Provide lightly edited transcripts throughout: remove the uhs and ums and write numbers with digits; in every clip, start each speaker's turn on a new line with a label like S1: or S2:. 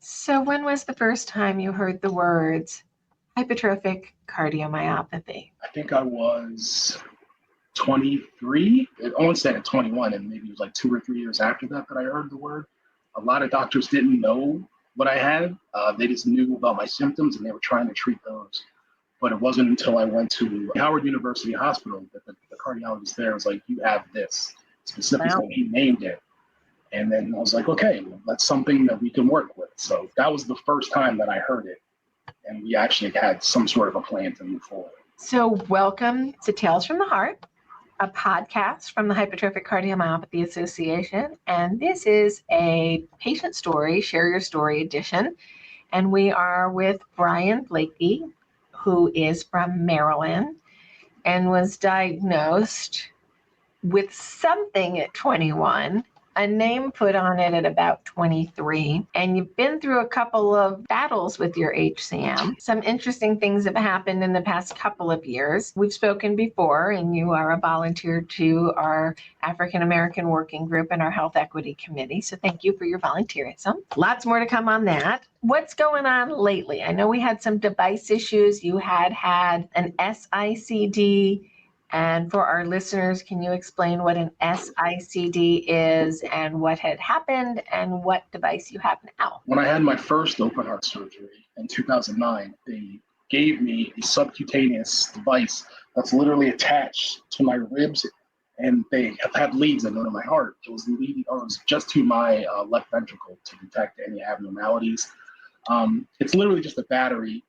S1: So when was the first time you heard the words hypertrophic cardiomyopathy?
S2: I think I was 23. I want to say at 21, and maybe it was like 2 or 3 years after that I heard the word. A lot of doctors didn't know what I had. They just knew about my symptoms, and they were trying to treat those. But it wasn't until I went to Howard University Hospital that the cardiologist there was like, "You have this." Specifically,
S1: Wow.
S2: he named it. And then I was like, okay, well, that's something that we can work with. So that was the first time that I heard it. And we actually had some sort of a plan to move forward.
S1: So welcome to Tales from the Heart, a podcast from the Hypertrophic Cardiomyopathy Association. And this is a patient story, share your story edition. And we are with Brian Blakey, who is from Maryland and was diagnosed with something at 21, a name put on it at about 23, and you've been through a couple of battles with your HCM. Some interesting things have happened in the past couple of years. We've spoken before, and you are a volunteer to our African American Working Group and our Health Equity Committee, so thank you for your volunteerism. Lots more to come on that. What's going on lately? I know we had some device issues. You had an SICD. And for our listeners, can you explain what an SICD is and what had happened and what device you have now?
S2: When I had my first open heart surgery in 2009, they gave me a subcutaneous device that's literally attached to my ribs, and they have had leads that go to my heart. It was just to my left ventricle to detect any abnormalities. It's literally just a battery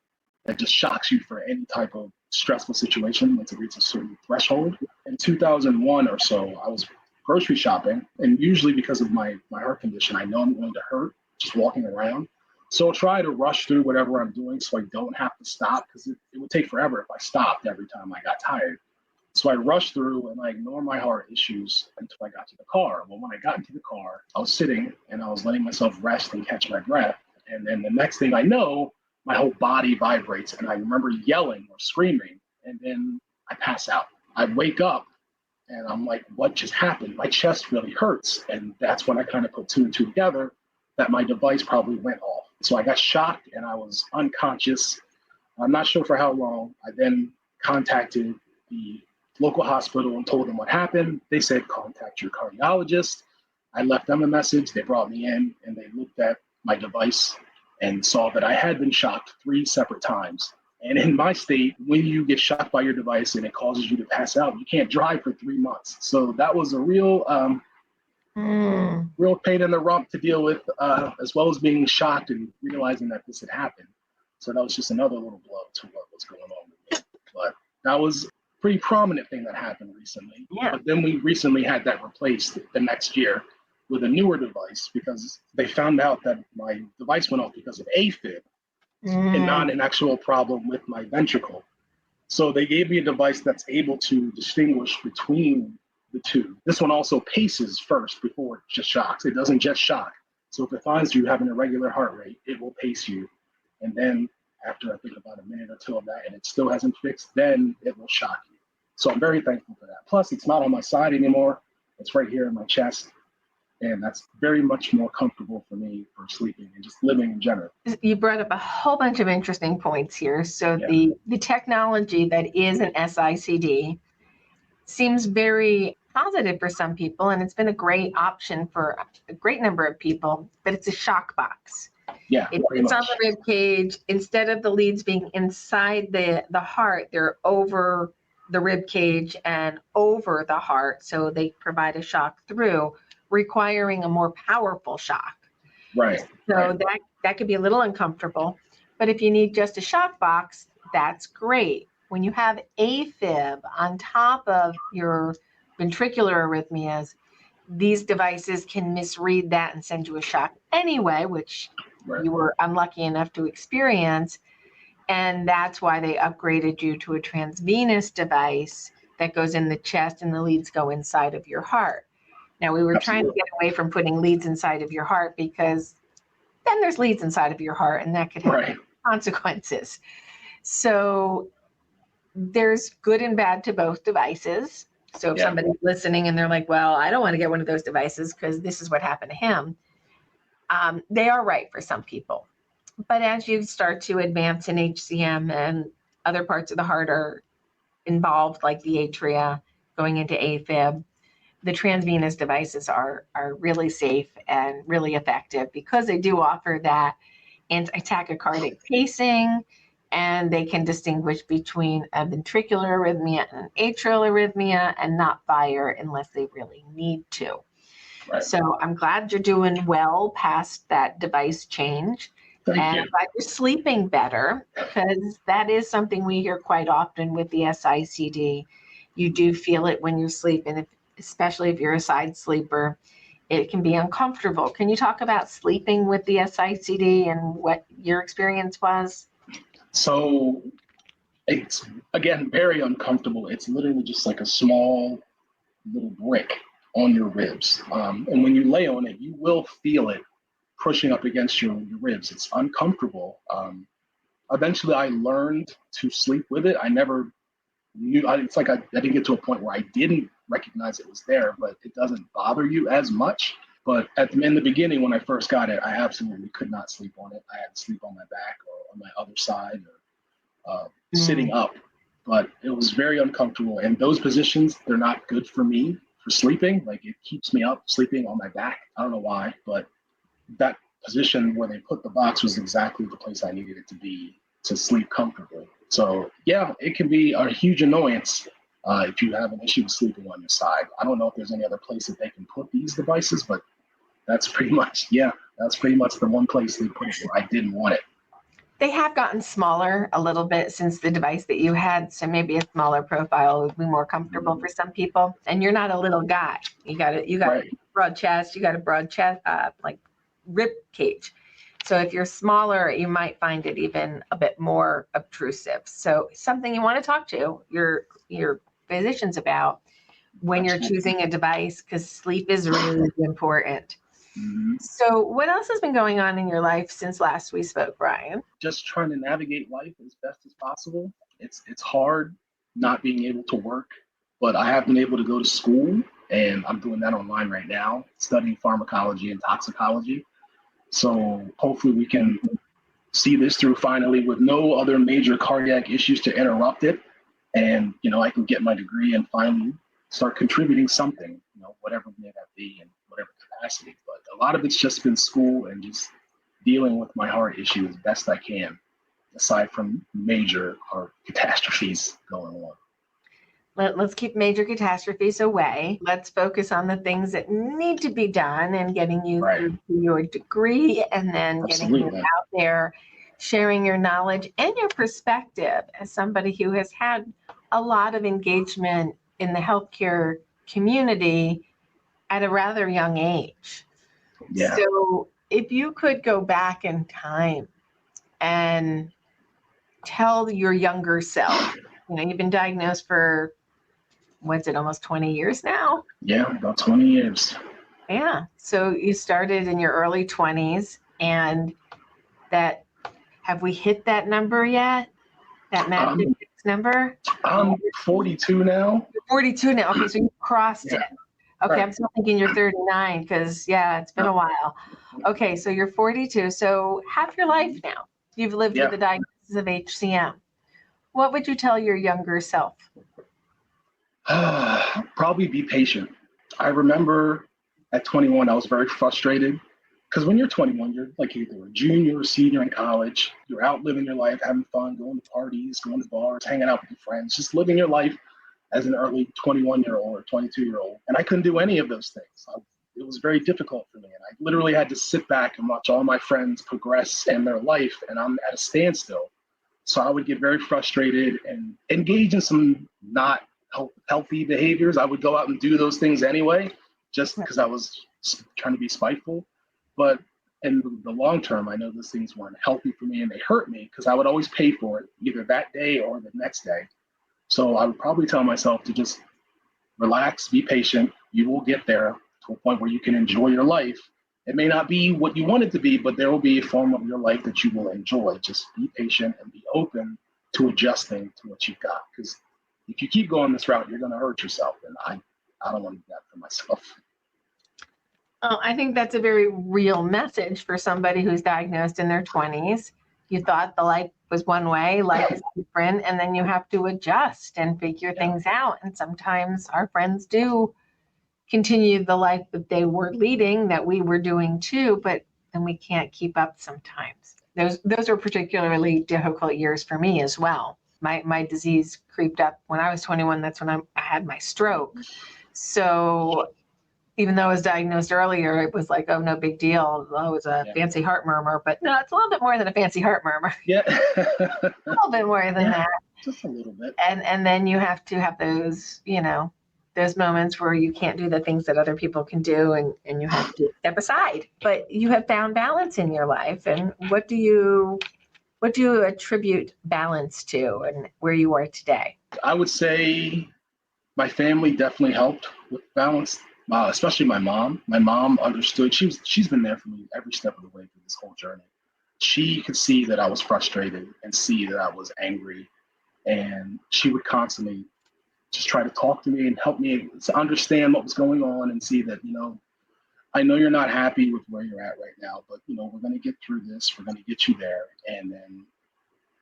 S2: that just shocks you for any type of stressful situation once it reaches a certain threshold. In 2001 or so, I was grocery shopping, and usually because of my heart condition, I know I'm going to hurt just walking around. So I'll try to rush through whatever I'm doing so I don't have to stop, because it would take forever if I stopped every time I got tired. So I rushed through and I ignored my heart issues until I got to the car. Well, when I got into the car, I was sitting and I was letting myself rest and catch my breath. And then the next thing I know, my whole body vibrates, and I remember yelling or screaming, and then I pass out. I wake up, and I'm like, what just happened? My chest really hurts. And that's when I kind of put two and two together, that my device probably went off. So I got shocked, and I was unconscious. I'm not sure for how long. I then contacted the local hospital and told them what happened. They said, contact your cardiologist. I left them a message. They brought me in, and they looked at my device and saw that I had been shocked 3 separate times. And in my state, when you get shocked by your device and it causes you to pass out, you can't drive for 3 months. So that was a real pain in the rump to deal with, as well as being shocked and realizing that this had happened. So that was just another little blow to what was going on with me. But that was a pretty prominent thing that happened recently.
S1: Yeah.
S2: But then we recently had that replaced the next year with a newer device, because they found out that my device went off because of AFib and not an actual problem with my ventricle. So they gave me a device that's able to distinguish between the two. This one also paces first before it just shocks. It doesn't just shock. So if it finds you having a regular heart rate, it will pace you. And then after I think about a minute or two of that and it still hasn't fixed, then it will shock you. So I'm very thankful for that. Plus, it's not on my side anymore. It's right here in my chest. And that's very much more comfortable for me for sleeping and just living in general.
S1: You brought up a whole bunch of interesting points here. So the technology that is an SICD seems very positive for some people, and it's been a great option for a great number of people, but it's a shock box.
S2: Yeah,
S1: it's on the rib cage. Instead of the leads being inside the heart, they're over the rib cage and over the heart. So they provide a shock through, requiring a more powerful shock.
S2: Right.
S1: So that could be a little uncomfortable. But if you need just a shock box, that's great. When you have AFib on top of your ventricular arrhythmias, these devices can misread that and send you a shock anyway, which you were unlucky enough to experience. And that's why they upgraded you to a transvenous device that goes in the chest and the leads go inside of your heart. Now, we were trying to get away from putting leads inside of your heart, because then there's leads inside of your heart and that could have consequences. So there's good and bad to both devices. So if somebody's listening and they're like, well, I don't want to get one of those devices because this is what happened to him, They are right for some people. But as you start to advance in HCM and other parts of the heart are involved, like the atria, going into AFib, the transvenous devices are really safe and really effective because they do offer that anti-tachycardic pacing, and they can distinguish between a ventricular arrhythmia and an atrial arrhythmia and not fire unless they really need to.
S2: Right.
S1: So I'm glad you're doing well past that device change.
S2: Thank
S1: and
S2: you.
S1: I'm glad you're sleeping better, because that is something we hear quite often with the SICD. You do feel it when you're sleeping, especially if you're a side sleeper. It can be uncomfortable. Can you talk about sleeping with the SICD and what your experience was?
S2: So it's, again, very uncomfortable. It's literally just like a small little brick on your ribs. And when you lay on it, you will feel it pushing up against your ribs. It's uncomfortable. Eventually, I learned to sleep with it. I never knew. It's like I didn't get to a point where I didn't recognize it was there, but it doesn't bother you as much. But in the beginning, when I first got it, I absolutely could not sleep on it. I had to sleep on my back or on my other side or sitting up. But it was very uncomfortable. And those positions, they're not good for me for sleeping. Like, it keeps me up sleeping on my back. I don't know why, but that position where they put the box was exactly the place I needed it to be to sleep comfortably. So yeah, it can be a huge annoyance if you have an issue with sleeping on your side. I don't know if there's any other place that they can put these devices, but that's pretty much the one place they put it where I didn't want it.
S1: They have gotten smaller a little bit since the device that you had, so maybe a smaller profile would be more comfortable for some people. And you're not a little guy. You got
S2: Right.
S1: a broad chest. You got a broad chest, like rib cage. So if you're smaller, you might find it even a bit more obtrusive. So something you want to talk to your physicians about when you're choosing a device, because sleep is really important.
S2: Mm-hmm.
S1: So what else has been going on in your life since last we spoke, Brian?
S2: Just trying to navigate life as best as possible. It's hard not being able to work, but I have been able to go to school, and I'm doing that online right now, studying pharmacology and toxicology. So hopefully we can see this through finally with no other major cardiac issues to interrupt it. And, I can get my degree and finally start contributing something, whatever may that be in whatever capacity. But a lot of it's just been school and just dealing with my heart issue as best I can, aside from major heart catastrophes going on.
S1: Let's keep major catastrophes away. Let's focus on the things that need to be done and getting you through your degree, and then getting you out there, sharing your knowledge and your perspective as somebody who has had a lot of engagement in the healthcare community at a rather young age.
S2: Yeah.
S1: So if you could go back in time and tell your younger self, you've been diagnosed for, what's it, almost 20 years now?
S2: Yeah, about 20 years.
S1: Yeah. So you started in your early 20s, and have we hit that number yet? That magic number?
S2: I'm 42 now.
S1: You're 42 now. Okay, so you crossed it. Okay,
S2: Right.
S1: I'm still thinking you're 39 because, it's been a while. Okay, so you're 42. So half your life now, you've lived with the diagnosis of HCM. What would you tell your younger self?
S2: Probably be patient. I remember at 21, I was very frustrated because when you're 21, you're like either a junior or senior in college. You're out living your life, having fun, going to parties, going to bars, hanging out with your friends, just living your life as an early 21-year-old or 22-year-old. And I couldn't do any of those things. It was very difficult for me. And I literally had to sit back and watch all my friends progress in their life, and I'm at a standstill. So I would get very frustrated and engage in some not healthy behaviors. I would go out and do those things anyway, just because I was trying to be spiteful. But in the long term, I know those things weren't healthy for me, and they hurt me because I would always pay for it either that day or the next day. So I would probably tell myself to just relax, be patient. You will get there to a point where you can enjoy your life. It may not be what you want it to be, but there will be a form of your life that you will enjoy. Just be patient and be open to adjusting to what you've got. Because if you keep going this route, you're going to hurt yourself. And I don't want to do that for myself.
S1: Oh, I think that's a very real message for somebody who's diagnosed in their 20s. You thought the life was one way, life is different, and then you have to adjust and figure things out. And sometimes our friends do continue the life that they were leading, that we were doing too, but then we can't keep up sometimes. Those are particularly difficult years for me as well. My disease creeped up when I was 21. That's when I had my stroke. So even though I was diagnosed earlier, it was like, oh, no big deal. Oh, it was a fancy heart murmur, but no, it's a little bit more than a fancy heart murmur.
S2: Yeah.
S1: A little bit more than that.
S2: Just a little bit.
S1: And then you have to have those, those moments where you can't do the things that other people can do, and you have to step aside. But you have found balance in your life. And what do you attribute balance to, and where you are today?
S2: I would say my family definitely helped with balance, especially my mom. My mom understood. She's been there for me every step of the way through this whole journey. She could see that I was frustrated and see that I was angry, and she would constantly just try to talk to me and help me to understand what was going on and see that, I know you're not happy with where you're at right now, but, we're going to get through this. We're going to get you there. And then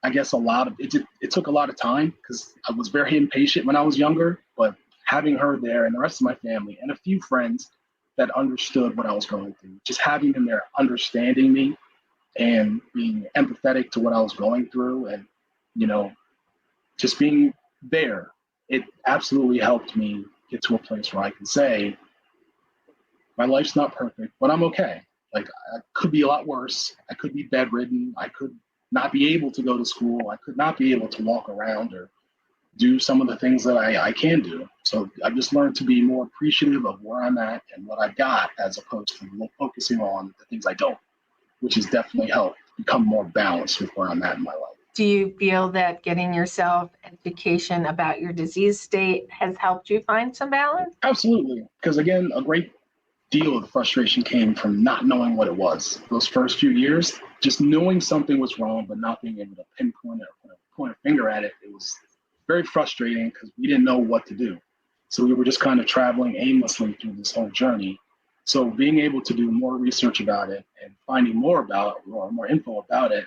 S2: I guess it took a lot of time because I was very impatient when I was younger, but having her there and the rest of my family and a few friends that understood what I was going through, just having them there, understanding me and being empathetic to what I was going through and, just being there, it absolutely helped me get to a place where I can say, my life's not perfect, but I'm okay. Like, I could be a lot worse. I could be bedridden. I could not be able to go to school. I could not be able to walk around or do some of the things that I can do. So I just learned to be more appreciative of where I'm at and what I've got, as opposed to focusing on the things I don't, which has definitely helped become more balanced with where I'm at in my life.
S1: Do you feel that getting yourself education about your disease state has helped you find some balance?
S2: Absolutely. Because again, a great deal of the frustration came from not knowing what it was. Those first few years, just knowing something was wrong, but not being able to pinpoint it or point a finger at it, it was very frustrating because we didn't know what to do. So we were just kind of traveling aimlessly through this whole journey. So being able to do more research about it and finding more info about it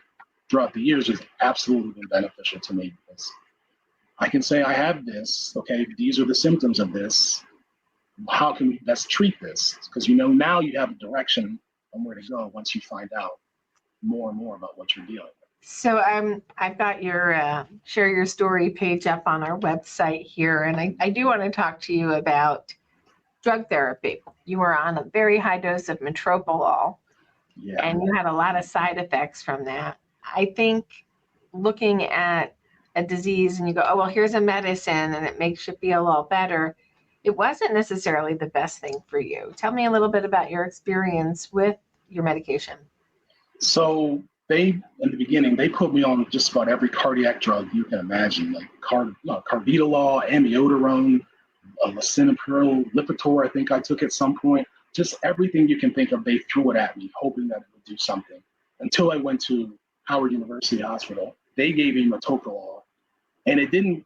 S2: throughout the years has absolutely been beneficial to me, because I can say I have this, okay, these are the symptoms of this. How can we best treat this? Because now you have a direction on where to go once you find out more and more about what you're dealing with.
S1: So I've got your share your story page up on our website here, and I do want to talk to you about drug therapy. You were on a very high dose of metoprolol, and you had a lot of side effects from that. I think looking at a disease and you go, oh, well, here's a medicine and it makes you feel all better, it wasn't necessarily the best thing for you. Tell me a little bit about your experience with your medication.
S2: So in the beginning, they put me on just about every cardiac drug you can imagine, like carvedilol, amiodarone, lisinopril, Lipitor, I think I took at some point. Just everything you can think of, they threw it at me, hoping that it would do something. Until I went to Howard University Hospital. They gave me metoprolol, and it didn't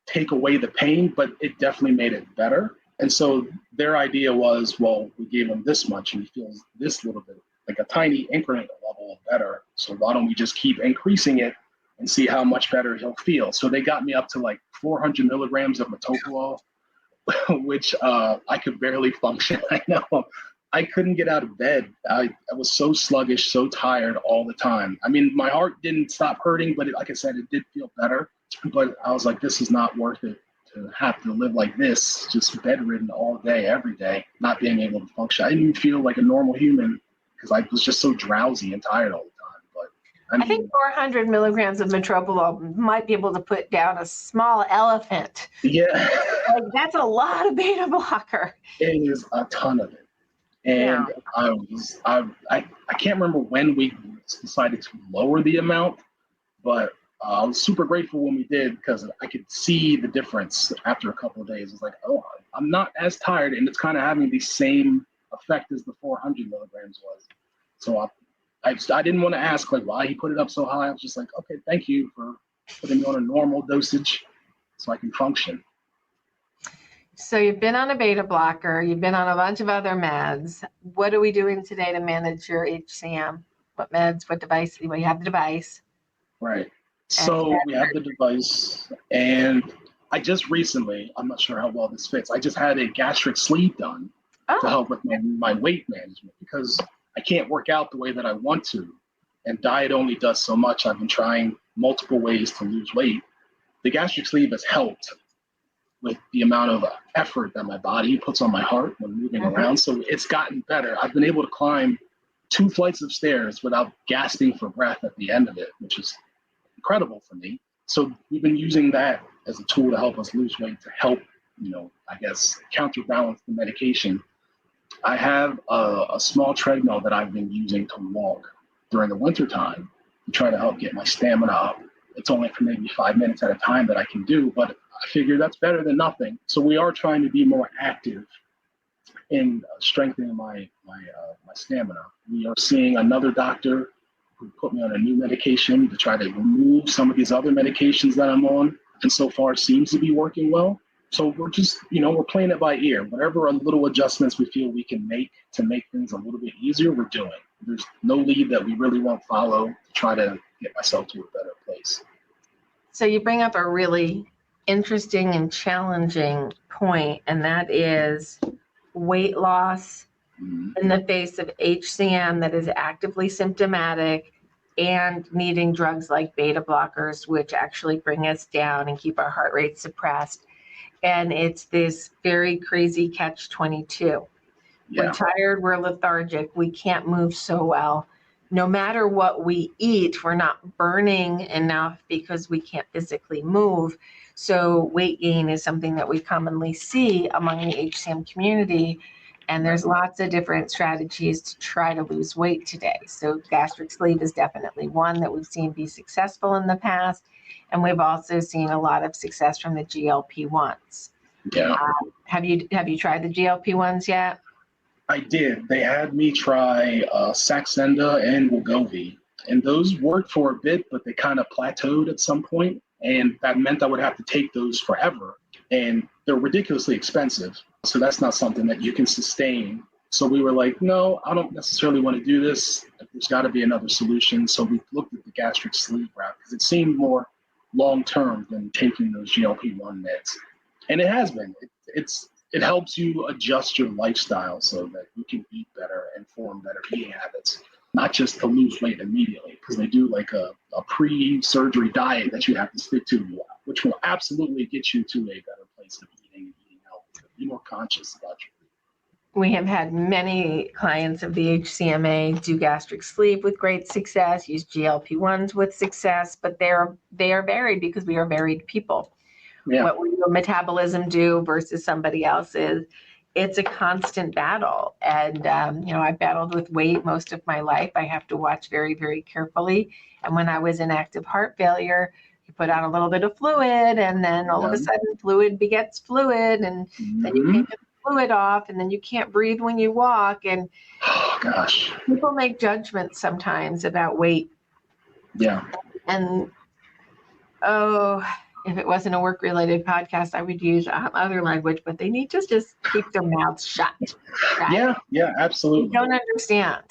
S2: take away the pain, but it definitely made it better. And so their idea was, well, we gave him this much and he feels this little bit, like a tiny increment level better. So why don't we just keep increasing it and see how much better he'll feel? So they got me up to 400 milligrams of metoprolol, which I could barely function. I know. I couldn't get out of bed. I was so sluggish, so tired all the time. I mean, my heart didn't stop hurting, but like I said, it did feel better. But I was like, this is not worth it to have to live like this, just bedridden all day, every day, not being able to function. I didn't even feel like a normal human because I was just so drowsy and tired all the time. But
S1: I think 400 milligrams of metoprolol might be able to put down a small elephant.
S2: Yeah.
S1: That's a lot of beta blocker.
S2: It is a ton of it. And I can't remember when we decided to lower the amount, but I was super grateful when we did, because I could see the difference after a couple of days. It's like, oh, I'm not as tired, and it's kind of having the same effect as the 400 milligrams was. So I didn't want to ask why he put it up so high. I was just like, okay, thank you for putting me on a normal dosage so I can function.
S1: So you've been on a beta blocker, you've been on a bunch of other meds. What are we doing today to manage your HCM? What meds, what device? Well, you have the device.
S2: Right.
S1: And
S2: So we have the device, and I just recently, I'm not sure how well this fits, I just had a gastric sleeve done to help with my weight management because I can't work out the way that I want to. And diet only does so much. I've been trying multiple ways to lose weight. The gastric sleeve has helped with the amount of effort that my body puts on my heart when moving around. So it's gotten better. I've been able to climb 2 flights of stairs without gasping for breath at the end of it, which is incredible for me. So we've been using that as a tool to help us lose weight, to help, I guess, counterbalance the medication. I have a small treadmill that I've been using to walk during the wintertime to try to help get my stamina up. It's only for maybe 5 minutes at a time that I can do, but I figure that's better than nothing. So we are trying to be more active in strengthening my stamina. We are seeing another doctor who put me on a new medication to try to remove some of these other medications that I'm on, and so far it seems to be working well. So we're just, we're playing it by ear. Whatever little adjustments we feel we can make to make things a little bit easier, we're doing. There's no lead that we really won't follow to try to get myself to a better place.
S1: So you bring up a really interesting and challenging point, and that is weight loss in the face of HCM that is actively symptomatic and needing drugs like beta blockers, which actually bring us down and keep our heart rate suppressed. And it's this very crazy catch-22.
S2: Yeah.
S1: We're tired, we're lethargic, we can't move so well. No matter what we eat, we're not burning enough because we can't physically move. So weight gain is something that we commonly see among the HCM community. And there's lots of different strategies to try to lose weight today. So gastric sleeve is definitely one that we've seen be successful in the past. And we've also seen a lot of success from the GLP-1s.
S2: Yeah.
S1: Have you tried the GLP-1s yet?
S2: I did. They had me try Saxenda and Wegovy, and those worked for a bit, but they kind of plateaued at some point, and that meant I would have to take those forever, and they're ridiculously expensive, so that's not something that you can sustain. So we were like, no, I don't necessarily want to do this. There's got to be another solution. So we looked at the gastric sleeve route because it seemed more long-term than taking those GLP-1 meds, and it has been. It helps you adjust your lifestyle so that you can eat better and form better eating habits, not just to lose weight immediately, because they do like a pre-surgery diet that you have to stick to, which will absolutely get you to a better place of eating and eating healthy. Be more conscious about your food.
S1: We have had many clients of the HCMA do gastric sleeve with great success, use GLP-1s with success, but they are varied because we are varied people. Yeah. What will your metabolism do versus somebody else's? It's a constant battle. And, I've battled with weight most of my life. I have to watch very, very carefully. And when I was in active heart failure, you put on a little bit of fluid, and then all of a sudden fluid begets fluid, and then you can't get the fluid off, and then you can't breathe when you walk. And people make judgments sometimes about weight.
S2: Yeah.
S1: And, if it wasn't a work-related podcast, I would use other language, but they need to just keep their mouths shut. Right?
S2: Yeah, absolutely.
S1: You don't understand.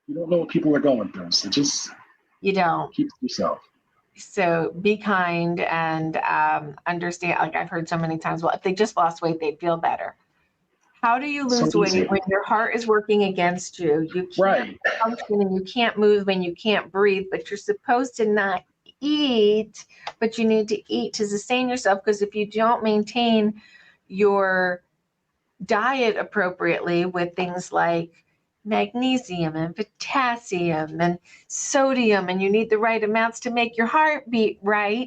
S2: You don't know what people are going through, so just
S1: you don't
S2: keep it yourself.
S1: So be kind and understand. Like I've heard so many times, well, if they just lost weight, they'd feel better. How do you lose weight when your heart is working against you? You can't function and you can't move and you can't breathe, but you're supposed to not eat, but you need to eat to sustain yourself, because if you don't maintain your diet appropriately with things like magnesium and potassium and sodium, and you need the right amounts to make your heart beat right,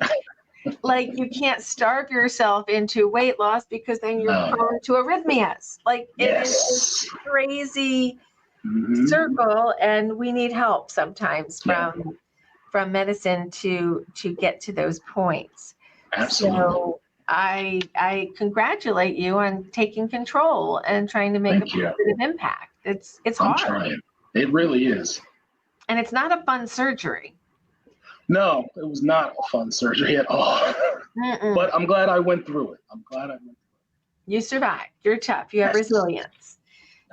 S1: like you can't starve yourself into weight loss, because then you're prone to arrhythmias. Like it is a crazy circle, and we need help sometimes from medicine to get to those points.
S2: Absolutely.
S1: So I congratulate you on taking control and trying to make a positive impact. It's hard.
S2: I'm trying. It really is.
S1: And it's not a fun surgery.
S2: No, it was not a fun surgery at all. But I'm glad I went through it.
S1: You survived. You're tough. You have resilience.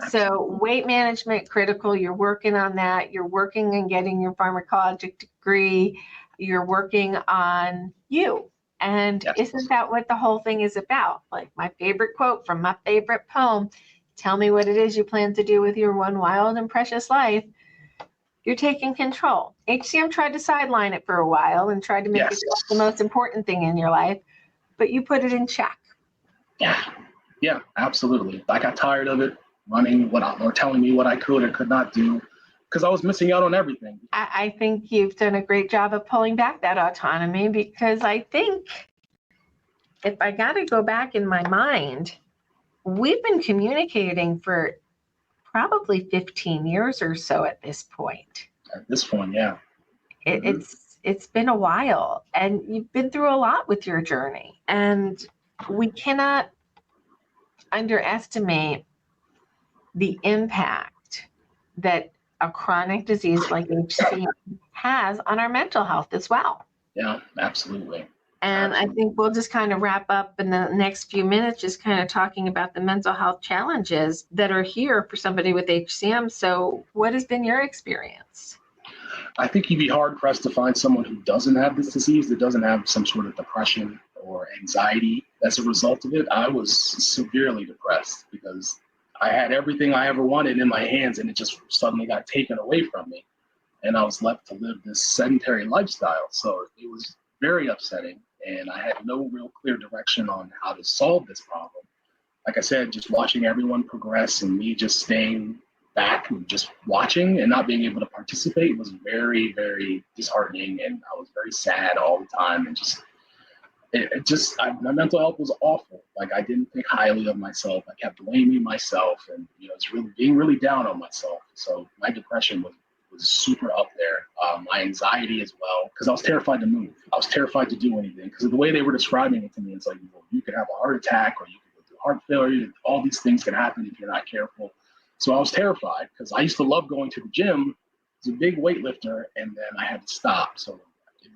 S1: So weight management, critical. You're working on that. You're working on getting your pharmacologic degree. You're working on you. And isn't that what the whole thing is about? Like my favorite quote from my favorite poem, tell me what it is you plan to do with your one wild and precious life. You're taking control. HCM tried to sideline it for a while and tried to make it the most important thing in your life, but you put it in check.
S2: Yeah, absolutely. I got tired of it running or telling me what I could or could not do because I was missing out on everything.
S1: I think you've done a great job of pulling back that autonomy, because I think if I got to go back in my mind, we've been communicating for probably 15 years or so at this point.
S2: At this point, yeah.
S1: It's been a while, and you've been through a lot with your journey, and we cannot underestimate the impact that a chronic disease like HCM has on our mental health as well.
S2: Yeah, absolutely.
S1: And I think we'll just kind of wrap up in the next few minutes, just kind of talking about the mental health challenges that are here for somebody with HCM. So what has been your experience?
S2: I think you'd be hard pressed to find someone who doesn't have this disease, that doesn't have some sort of depression or anxiety as a result of it. I was severely depressed because I had everything I ever wanted in my hands, and it just suddenly got taken away from me. And I was left to live this sedentary lifestyle. So it was very upsetting, and I had no real clear direction on how to solve this problem. Like I said, just watching everyone progress and me just staying back and just watching and not being able to participate was very, very disheartening. And I was very sad all the time. And my mental health was awful. Like, I didn't think highly of myself. I kept blaming myself, and it's really being really down on myself. So my depression was super up there. My anxiety as well, because I was terrified to move. I was terrified to do anything because of the way they were describing it to me. It's like, you could have a heart attack, or you could go through heart failure. All these things can happen if you're not careful. So I was terrified because I used to love going to the gym. I was a big weightlifter, and then I had to stop. So it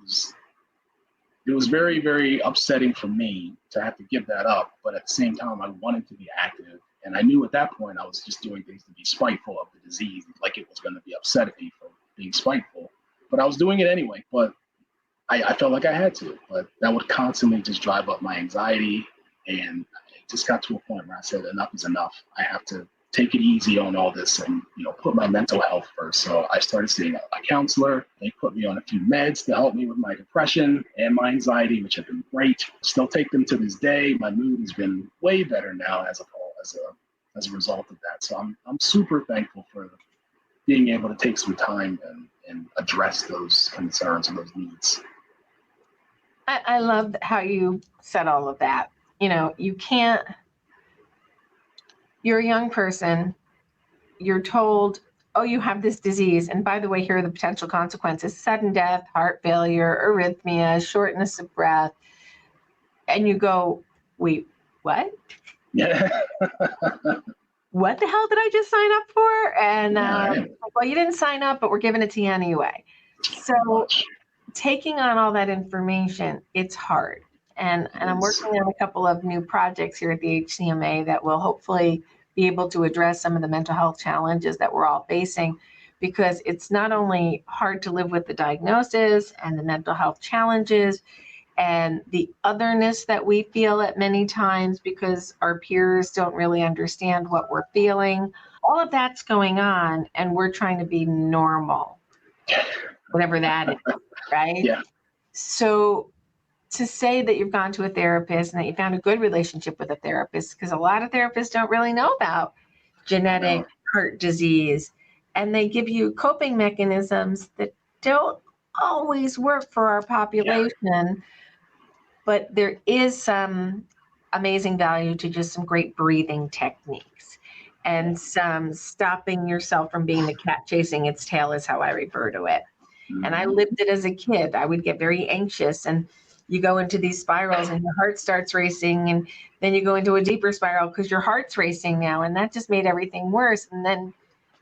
S2: was very, very upsetting for me to have to give that up. But at the same time, I wanted to be active. And I knew at that point I was just doing things to be spiteful of the disease, like it was going to be upset at me for being spiteful. But I was doing it anyway. But I felt like I had to. But that would constantly just drive up my anxiety. And it just got to a point where I said, enough is enough. I have to take it easy on all this and put my mental health first. So I started seeing a counselor. They put me on a few meds to help me with my depression and my anxiety, which have been great. Still take them to this day. My mood has been way better now as a result of that. So I'm super thankful for being able to take some time and address those concerns and those needs.
S1: I love how you said all of that. You can't. You're a young person, you're told, oh, you have this disease. And by the way, here are the potential consequences: sudden death, heart failure, arrhythmia, shortness of breath. And you go, wait, what?
S2: Yeah.
S1: What the hell did I just sign up for? And well, you didn't sign up, but we're giving it to you anyway. So taking on all that information, it's hard. And I'm working on a couple of new projects here at the HCMA that will hopefully be able to address some of the mental health challenges that we're all facing, because it's not only hard to live with the diagnosis and the mental health challenges and the otherness that we feel at many times because our peers don't really understand what we're feeling. All of that's going on, and we're trying to be normal, whatever that is, right?
S2: Yeah.
S1: So to say that you've gone to a therapist and that you found a good relationship with a therapist, because a lot of therapists don't really know about genetic heart disease, and they give you coping mechanisms that don't always work for our population, but there is some amazing value to just some great breathing techniques and some stopping yourself from being the cat chasing its tail, is how I refer to it. And I lived it as a kid. I would get very anxious, and you go into these spirals and your heart starts racing, and then you go into a deeper spiral because your heart's racing now, and that just made everything worse. And then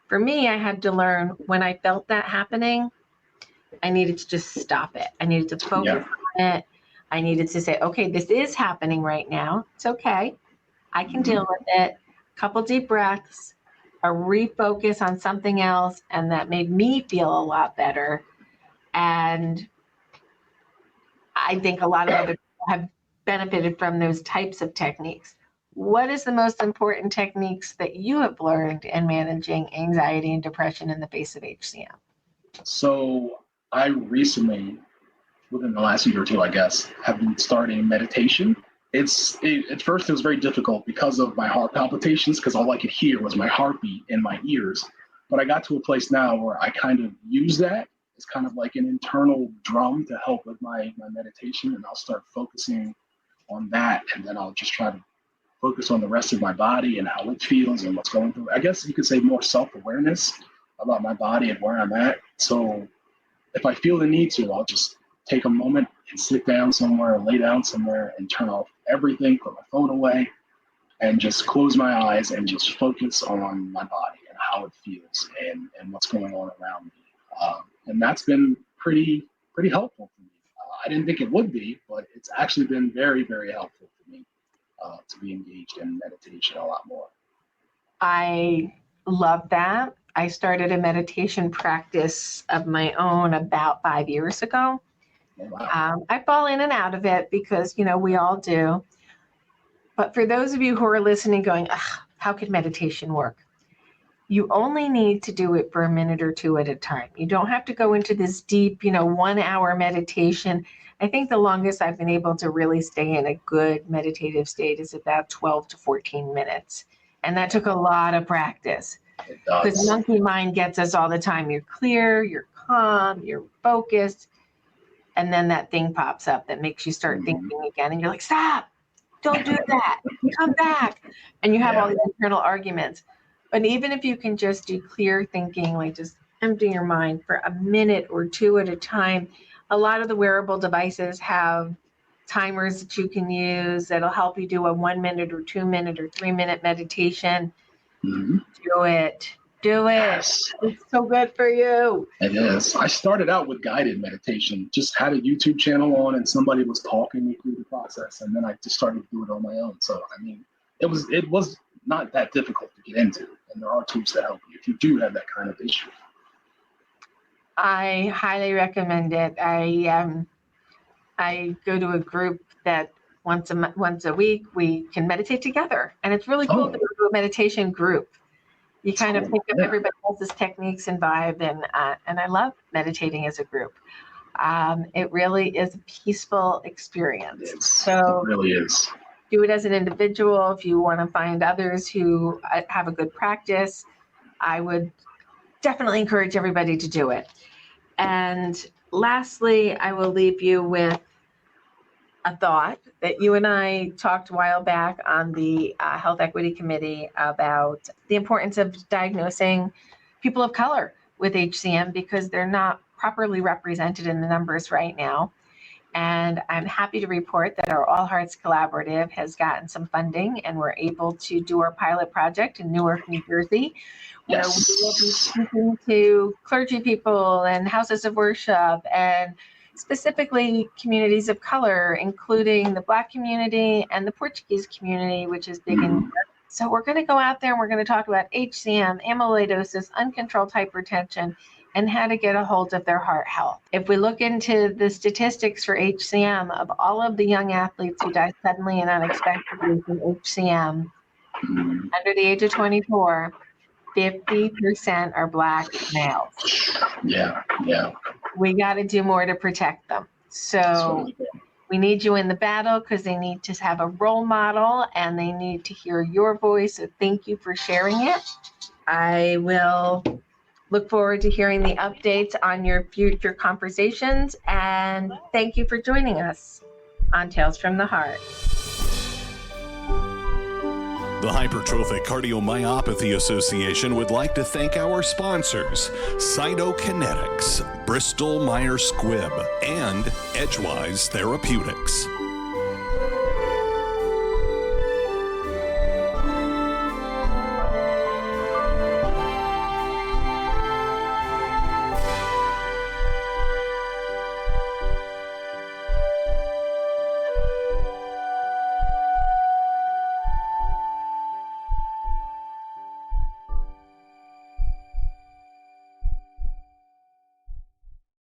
S1: for me, I had to learn, when I felt that happening, I needed to just stop it. I needed to focus on it. I needed to say, okay, this is happening right now. It's okay. I can deal with it. Couple deep breaths, a refocus on something else, and that made me feel a lot better. And I think a lot of other people have benefited from those types of techniques. What is the most important techniques that you have learned in managing anxiety and depression in the face of HCM?
S2: So I recently, within the last year or two, I guess, have been starting meditation. At first it was very difficult because of my heart palpitations, because all I could hear was my heartbeat in my ears. But I got to a place now where I kind of use that as kind of like an internal drum to help with my meditation, and I'll start focusing on that, and then I'll just try to focus on the rest of my body and how it feels and what's going through. I guess you could say more self-awareness about my body and where I'm at. So if I feel the need to, I'll just take a moment and sit down somewhere, lay down somewhere, and turn off everything, put my phone away, and just close my eyes and just focus on my body and how it feels and what's going on around me. And that's been pretty helpful for me. I didn't think it would be, but it's actually been very, very helpful for me to be engaged in meditation a lot more.
S1: I love that. I started a meditation practice of my own about 5 years ago.
S2: Oh, wow.
S1: I fall in and out of it because, we all do. But for those of you who are listening going, how could meditation work? You only need to do it for a minute or two at a time. You don't have to go into this deep, 1 hour meditation. I think the longest I've been able to really stay in a good meditative state is about 12 to 14 minutes. And that took a lot of practice. Because monkey mind gets us all the time. You're clear, you're calm, you're focused. And then that thing pops up that makes you start thinking again. And you're like, stop, don't do that, come back. And you have all these internal arguments. But even if you can just do clear thinking, like just empty your mind for a minute or two at a time, a lot of the wearable devices have timers that you can use that'll help you do a 1 minute or 2 minute or 3 minute meditation.
S2: Mm-hmm.
S1: Do it. Yes. It's so good for you.
S2: It is. I started out with guided meditation, just had a YouTube channel on and somebody was talking me through the process. And then I just started to do it on my own. So, it was not that difficult to get into. And there are tools that help you if you do have that kind of issue.
S1: I highly recommend it. I go to a group that once a week we can meditate together, and it's really cool to go to a meditation group. You kind of think of everybody else's techniques and vibe, and I love meditating as a group. It really is a peaceful experience.
S2: It really is.
S1: Do it as an individual. If you want to find others who have a good practice, I would definitely encourage everybody to do it. And lastly, I will leave you with a thought that you and I talked a while back on the Health Equity Committee about the importance of diagnosing people of color with HCM because they're not properly represented in the numbers right now. And I'm happy to report that our All Hearts Collaborative has gotten some funding and we're able to do our pilot project in Newark, New Jersey, where we will be speaking to clergy people and houses of worship and specifically communities of color, including the Black community and the Portuguese community, which is big in New York. So we're going to go out there and we're going to talk about HCM, amyloidosis, uncontrolled hypertension, and how to get a hold of their heart health. If we look into the statistics for HCM, of all of the young athletes who die suddenly and unexpectedly from HCM, under the age of 24, 50% are Black males.
S2: Yeah.
S1: We got to do more to protect them. So we need you in the battle because they need to have a role model and they need to hear your voice. So thank you for sharing it. I will look forward to hearing the updates on your future conversations. And thank you for joining us on Tales from the Heart.
S3: The Hypertrophic Cardiomyopathy Association would like to thank our sponsors, Cytokinetics, Bristol Myers Squibb, and Edgewise Therapeutics.